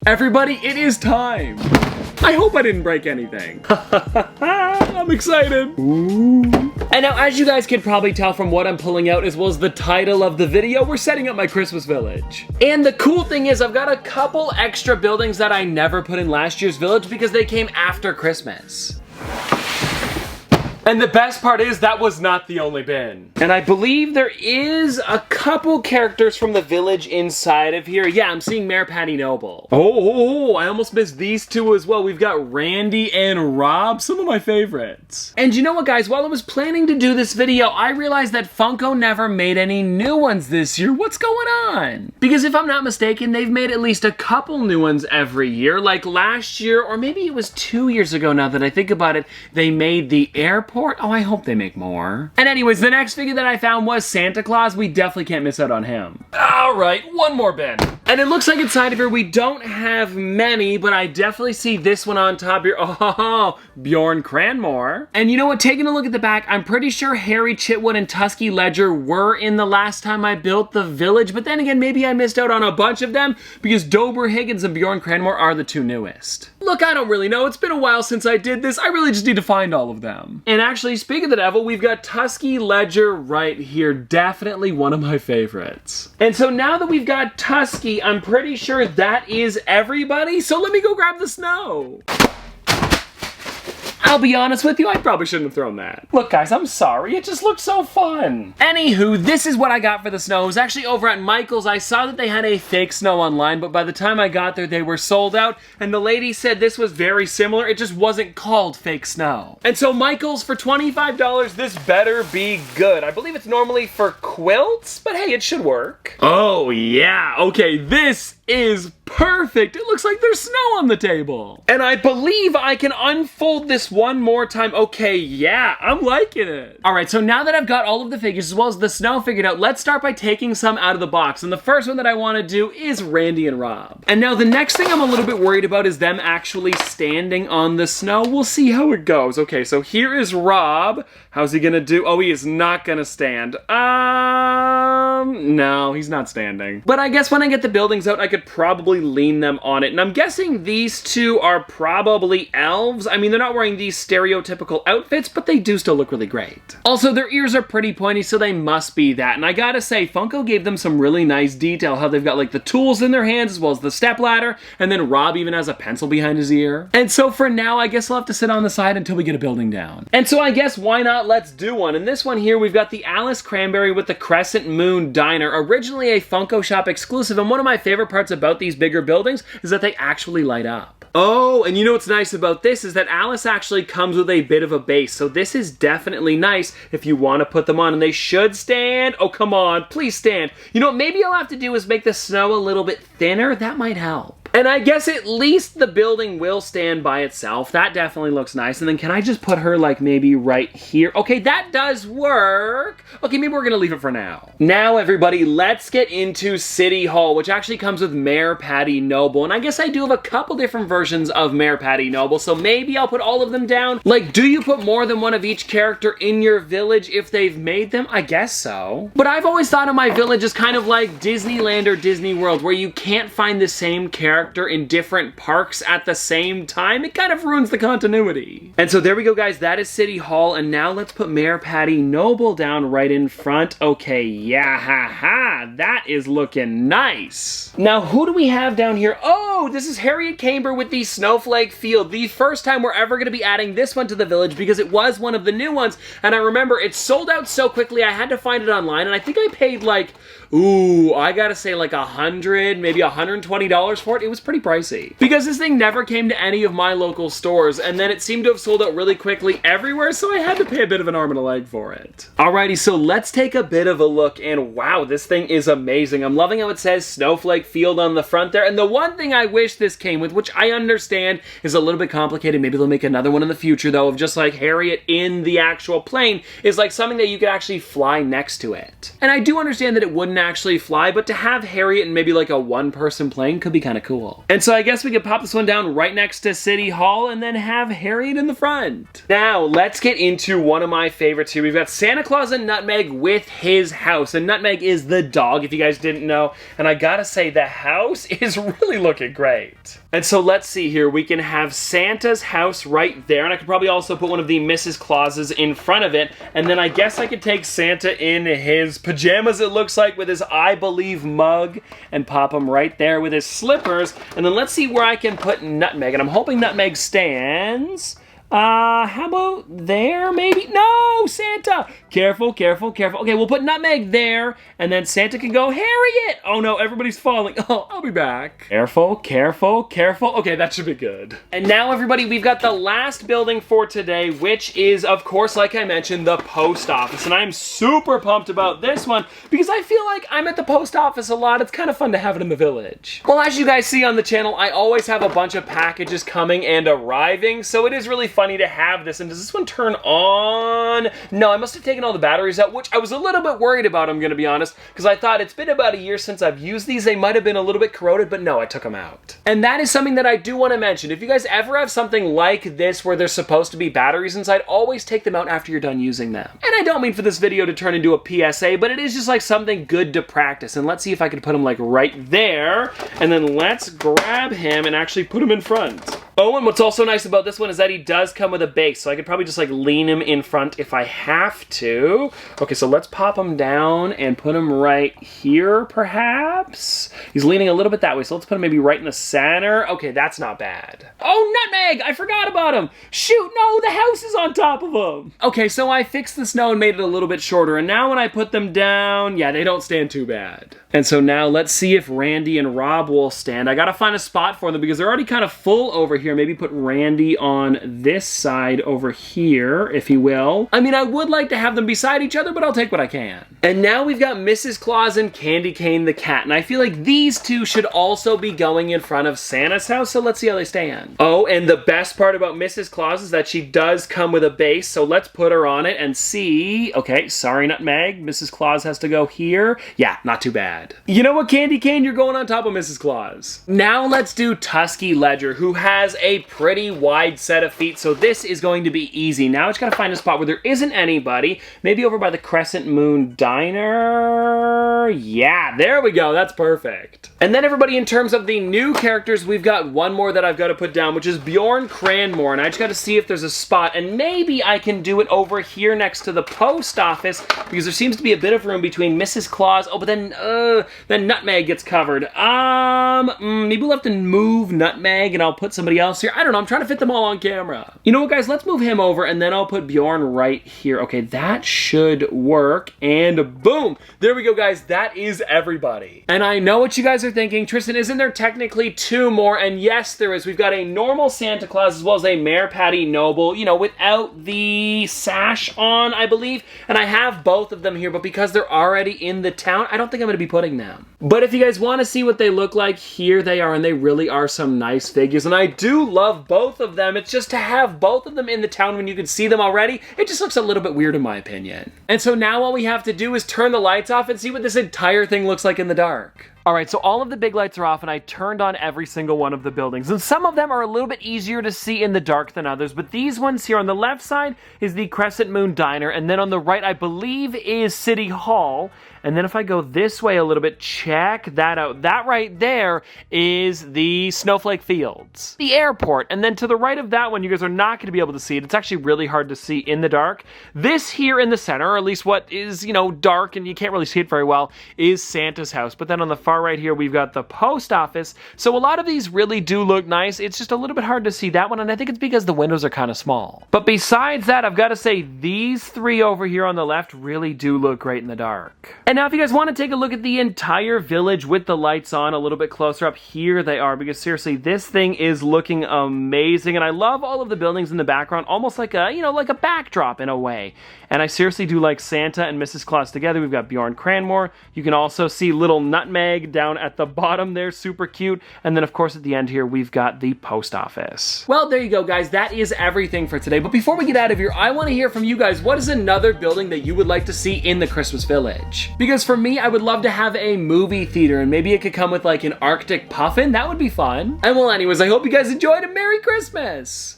Everybody, it is time. I hope I didn't break anything. I'm excited. Ooh. And now, as you guys can probably tell from what I'm pulling out, as well as the title of the video, we're setting up my Christmas village. And the cool thing is I've got a couple extra buildings that I never put in last year's village because they came after Christmas. And the best part is that was not the only bin. And I believe there is a couple characters from the village inside of here. Yeah, I'm seeing Mayor Patty Noble. Oh, I almost missed these two as well. We've got Randy and Rob, some of my favorites. And you know what, guys? While I was planning to do this video, I realized that Funko never made any new ones this year. What's going on? Because if I'm not mistaken, they've made at least a couple new ones every year. Like last year, or maybe it was 2 years ago now that I think about it, they made the airport. Oh, I hope they make more. And anyways, the next figure that I found was Santa Claus. We definitely can't miss out on him. All right, one more bin. And it looks like inside of here we don't have many, but I definitely see this one on top here. Oh, Bjorn Cranmore. And you know what, taking a look at the back, I'm pretty sure Harry Chitwood and Tusky Ledger were in the last time I built the village, but then again, maybe I missed out on a bunch of them because Dober Higgins and Bjorn Cranmore are the two newest. Look, I don't really know. It's been a while since I did this. I really just need to find all of them. And actually, speaking of the devil, we've got Tusky Ledger right here. Definitely one of my favorites. And so now that we've got Tusky, I'm pretty sure that is everybody. So let me go grab the snow. I'll be honest with you, I probably shouldn't have thrown that. Look guys, I'm sorry, it just looked so fun. Anywho, this is what I got for the snow. It was actually over at Michael's. I saw that they had a fake snow online, but by the time I got there, they were sold out, and the lady said this was very similar, it just wasn't called fake snow. And so Michael's for $25, this better be good. I believe it's normally for quilts, but hey, it should work. Oh yeah, okay, this is perfect. It looks like there's snow on the table. And I believe I can unfold this one more time. Okay, yeah, I'm liking it. All right, so now that I've got all of the figures as well as the snow figured out, let's start by taking some out of the box. And the first one that I want to do is Randy and Rob. And now the next thing I'm a little bit worried about is them actually standing on the snow. We'll see how it goes. Okay, so here is Rob. How's he gonna do? Oh, he is not gonna stand. No, he's not standing. But I guess when I get the buildings out, I could probably lean them on it. And I'm guessing these two are probably elves. I mean, they're not wearing these stereotypical outfits, but they do still look really great. Also, their ears are pretty pointy, so they must be that. And I gotta say, Funko gave them some really nice detail, how they've got like the tools in their hands as well as the stepladder, and then Rob even has a pencil behind his ear. And so for now, I guess I'll have to sit on the side until we get a building down. And so I guess why not, let's do one. In this one here, we've got the Alice Cranberry with the Crescent Moon Diner, originally a Funko Shop exclusive, and one of my favorite parts about these bigger buildings is that they actually light up. Oh, and you know what's nice about this is that Alice actually comes with a bit of a base, so this is definitely nice if you want to put them on, and they should stand. Oh, come on, please stand. You know what maybe I'll have to do is make the snow a little bit thinner. That might help. And I guess at least the building will stand by itself. That definitely looks nice. And then can I just put her like maybe right here? Okay, that does work. Okay, maybe we're gonna leave it for now. Now everybody, let's get into City Hall, which actually comes with Mayor Patty Noble. And I guess I do have a couple different versions of Mayor Patty Noble, so maybe I'll put all of them down. Like, do you put more than one of each character in your village if they've made them? I guess so. But I've always thought of my village as kind of like Disneyland or Disney World, where you can't find the same character in different parks at the same time. It kind of ruins the continuity. And so there we go, guys. That is City Hall. And now let's put Mayor Patty Noble down right in front. Okay, yeah, ha. That is looking nice. Now, who do we have down here? Oh, this is Harriet Camber with the Snowflake Field. The first time we're ever going to be adding this one to the village because it was one of the new ones. And I remember it sold out so quickly, I had to find it online. And I think I paid like, ooh, I gotta say like $100, maybe $120 for it. It was pretty pricey because this thing never came to any of my local stores, and then it seemed to have sold out really quickly everywhere, so I had to pay a bit of an arm and a leg for it. Alrighty, so let's take a bit of a look, and wow, this thing is amazing. I'm loving how it says Snowflake Field on the front there, and the one thing I wish this came with, which I understand is a little bit complicated, maybe they'll make another one in the future though, of just like Harriet in the actual plane, is like something that you could actually fly next to it. And I do understand that it wouldn't actually fly, but to have Harriet in maybe like a one-person plane could be kind of cool. cool. And so I guess we could pop this one down right next to City Hall and then have Harriet in the front. Now, let's get into one of my favorites here. We've got Santa Claus and Nutmeg with his house. And Nutmeg is the dog, if you guys didn't know. And I gotta say, the house is really looking great. And so let's see here. We can have Santa's house right there. And I could probably also put one of the Mrs. Clauses in front of it. And then I guess I could take Santa in his pajamas, it looks like, with his I Believe mug, and pop him right there with his slippers. And then let's see where I can put Nutmeg. And I'm hoping Nutmeg stands. How about there, maybe? No, Santa! Careful, careful, careful. Okay, we'll put Nutmeg there, and then Santa can go, Harriet! Oh no, everybody's falling. Oh, I'll be back. Careful, careful, careful. Okay, that should be good. And now, everybody, we've got the last building for today, which is, of course, like I mentioned, the post office. And I'm super pumped about this one, because I feel like I'm at the post office a lot. It's kind of fun to have it in the village. Well, as you guys see on the channel, I always have a bunch of packages coming and arriving, so it is really funny to have this. And does this one turn on? No, I must have taken all the batteries out, which I was a little bit worried about, I'm gonna be honest, because I thought it's been about a year since I've used these. They might have been a little bit corroded, but no, I took them out. And that is something that I do want to mention. If you guys ever have something like this where there's supposed to be batteries inside, always take them out after you're done using them. And I don't mean for this video to turn into a PSA, but it is just like something good to practice. And let's see if I can put him like right there, and then let's grab him and actually put him in front. Oh, and what's also nice about this one is that he does come with a base, so I could probably just like lean him in front if I have to. Okay, so let's pop him down and put him right here, perhaps? He's leaning a little bit that way, so let's put him maybe right in the center. Okay, that's not bad. Oh, Nutmeg! I forgot about him! Shoot, no, the house is on top of him! Okay, so I fixed the snow and made it a little bit shorter, and now when I put them down, yeah, they don't stand too bad. And so now let's see if Randy and Rob will stand. I gotta find a spot for them because they're already kind of full over here. Maybe put Randy on this side over here, if he will. I mean, I would like to have them beside each other, but I'll take what I can. And now we've got Mrs. Claus and Candy Cane the cat, and I feel like these two should also be going in front of Santa's house, so let's see how they stand. Oh, and the best part about Mrs. Claus is that she does come with a base, so let's put her on it and see. Okay, sorry, Nutmeg. Mrs. Claus has to go here. Yeah, not too bad. You know what, Candy Cane? You're going on top of Mrs. Claus. Now let's do Tusky Ledger, who has a pretty wide set of feet, so this is going to be easy. Now I just gotta find a spot where there isn't anybody. Maybe over by the Crescent Moon Diner. Yeah, there we go. That's perfect. And then everybody, in terms of the new characters, we've got one more that I've got to put down, which is Bjorn Cranmore, and I just got to see if there's a spot, and maybe I can do it over here next to the post office, because there seems to be a bit of room between Mrs. Claus. Oh, but then Nutmeg gets covered. Maybe we'll have to move Nutmeg, and I'll put somebody else here. I don't know. I'm trying to fit them all on camera. You know what, guys? Let's move him over, and then I'll put Bjorn right here. Okay, that should work, and boom! There we go, guys. That is everybody. And I know what you guys are thinking. Tristan, isn't there technically two more? And yes, there is. We've got a normal Santa Claus as well as a Mayor Patty Noble, you know, without the sash on, I believe. And I have both of them here, but because they're already in the town, I don't think I'm going to be putting them. But if you guys want to see what they look like, here they are, and they really are some nice figures. And I do love both of them. It's just to have both of them in the town when you can see them already, it just looks a little bit weird in my opinion. And so now all we have to do is turn the lights off and see what this entire thing looks like in the dark. Alright, so all of the big lights are off and I turned on every single one of the buildings. And some of them are a little bit easier to see in the dark than others, but these ones here on the left side is the Crescent Moon Diner, and then on the right, I believe, is City Hall. And then if I go this way a little bit, check that out. That right there is the Snowflake Fields, the airport. And then to the right of that one, you guys are not going to be able to see it. It's actually really hard to see in the dark. This here in the center, or at least what is, you know, dark and you can't really see it very well, is Santa's house. But then on the far right here, we've got the post office. So a lot of these really do look nice. It's just a little bit hard to see that one, and I think it's because the windows are kind of small. But besides that, I've got to say these three over here on the left really do look great in the dark. And now if you guys want to take a look at the entire village with the lights on a little bit closer up, here they are, because seriously, this thing is looking amazing, and I love all of the buildings in the background, almost like a, you know, like a backdrop in a way. And I seriously do like Santa and Mrs. Claus together. We've got Bjorn Cranmore. You can also see little Nutmeg egg down at the bottom there, super cute. And then of course at the end here, we've got the post office. Well, there you go, guys. That is everything for today. But before we get out of here, I want to hear from you guys. What is another building that you would like to see in the Christmas Village? Because for me, I would love to have a movie theater, and maybe it could come with like an Arctic puffin. That would be fun. And well, anyways, I hope you guys enjoyed, and Merry Christmas!